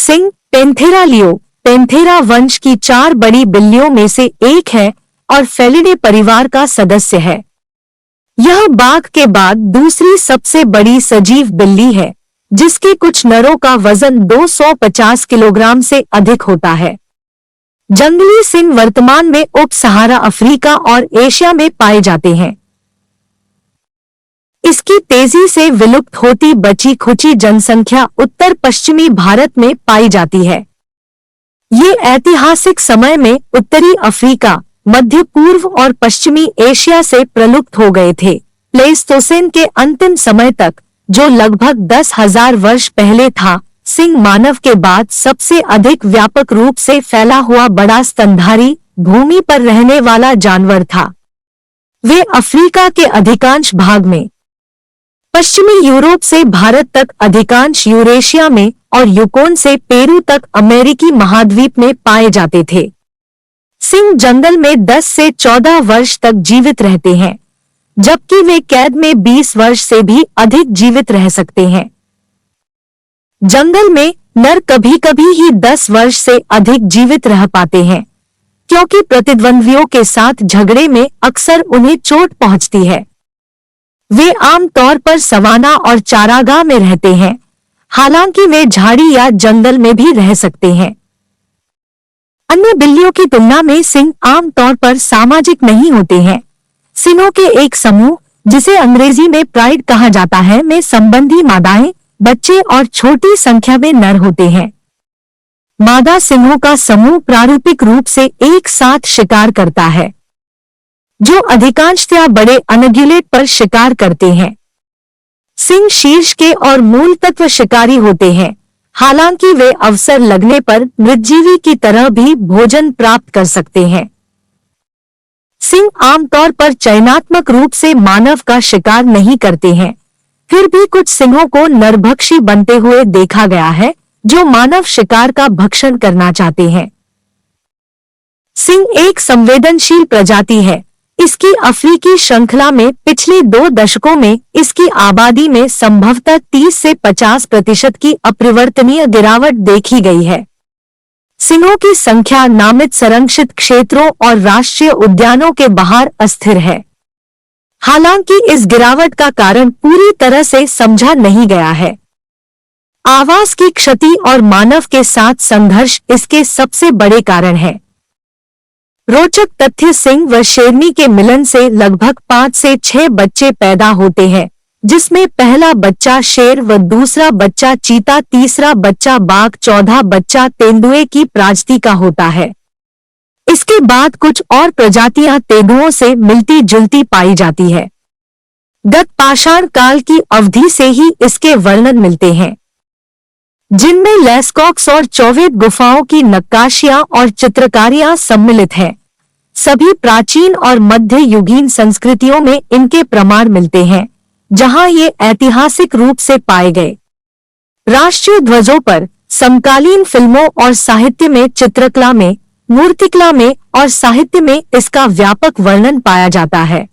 Singh Panthera leo Panthera वंश की 4 बड़ी बिल्लियों में से एक है और फेलिडे परिवार का सदस्य है। यह बाघ के बाद दूसरी सबसे बड़ी सजीव बिल्ली है, जिसके कुछ नरों का वजन 250 किलोग्राम से अधिक होता है। जंगली सिंह वर्तमान में उप सहारा अफ्रीका और एशिया में पाए जाते हैं। इसकी तेजी से विलुप्त होती बची खुची जनसंख्या उत्तर पश्चिमी भारत में पाई जाती है। ये ऐतिहासिक समय में उत्तरी अफ्रीका, मध्य पूर्व और पश्चिमी एशिया से प्रलुप्त हो गए थे। प्लेइस्टोसीन के अंतिम समय तक, जो लगभग 10,000 वर्ष पहले था, सिंह मानव के बाद सबसे अधिक व्यापक रूप से फैला हुआ बड़ा स्तनधारी, भूमि पर रहने वाला जानवर था। वे अफ्रीका के अधिकांश भाग में, पश्चिमी यूरोप से भारत तक अधिकांश यूरेशिया में और यूकोन से पेरू तक अमेरिकी महाद्वीप में पाए जाते थे। सिंह जंगल में 10 से 14 वर्ष तक जीवित रहते हैं, जबकि वे कैद में 20 वर्ष से भी अधिक जीवित रह सकते हैं। जंगल में नर कभी-कभी ही 10 वर्ष से अधिक जीवित रह पाते हैं, क्योंकि प्रतिद्वंद्वियों के साथ झगड़े में अक्सर उन्हें चोट पहुंचती है। वे आमतौर पर सवाना और चारागाह में रहते हैं, हालांकि वे झाड़ी या जंगल में भी रह सकते हैं। अन्य बिल्लियों की तुलना में सिंह आमतौर पर सामाजिक नहीं होते हैं। सिंहों के एक समूह, जिसे अंग्रेजी में प्राइड कहा जाता है, में संबंधी मादाएं, बच्चे और छोटी संख्या में नर होते हैं। मादा सिंहों का समूह प्रारूपिक रूप से एक साथ शिकार करता है, जो अधिकांशतया बड़े अनग्युलेट पर शिकार करते हैं। सिंह शीर्ष के और मूल तत्व शिकारी होते हैं, हालांकि वे अवसर लगने पर मृतजीवी की तरह भी भोजन प्राप्त कर सकते हैं। सिंह आमतौर पर चयनात्मक रूप से मानव का शिकार नहीं करते हैं, फिर भी कुछ सिंहों को नरभक्षी बनते हुए देखा गया है, जो मानव शिकार का भक्षण करना चाहते हैं। सिंह एक संवेदनशील प्रजाति है। इसकी अफ्रीकी श्रृंखला में पिछले 2 दशकों में इसकी आबादी में संभवतः 30 से 50% की अपरिवर्तनीय गिरावट देखी गई है। सिंहों की संख्या नामित संरक्षित क्षेत्रों और राष्ट्रीय उद्यानों के बाहर अस्थिर है। हालांकि इस गिरावट का कारण पूरी तरह से समझा नहीं गया है। आवास की क्षति और मानव के साथ संघर्ष इसके सबसे बड़े कारण है। रोचक तथ्य, सिंह व शेरनी के मिलन से लगभग 5 से 6 बच्चे पैदा होते हैं, जिसमें पहला बच्चा शेर व दूसरा बच्चा चीता, तीसरा बच्चा बाघ, चौथा बच्चा तेंदुए की प्रजाति का होता है। इसके बाद कुछ और प्रजातियां तेंदुओं से मिलती जुलती पाई जाती है। गत पाषाण काल की अवधि से ही इसके वर्णन मिलते हैं, जिनमें लेस्कॉक्स और चौवेट गुफाओं की नक्काशियां और चित्रकारियां सम्मिलित हैं। सभी प्राचीन और मध्य युगीन संस्कृतियों में इनके प्रमाण मिलते हैं, जहां ये ऐतिहासिक रूप से पाए गए। राष्ट्रीय ध्वजों पर, समकालीन फिल्मों और साहित्य में, चित्रकला में, मूर्तिकला में और साहित्य में इसका व्यापक वर्णन पाया जाता है।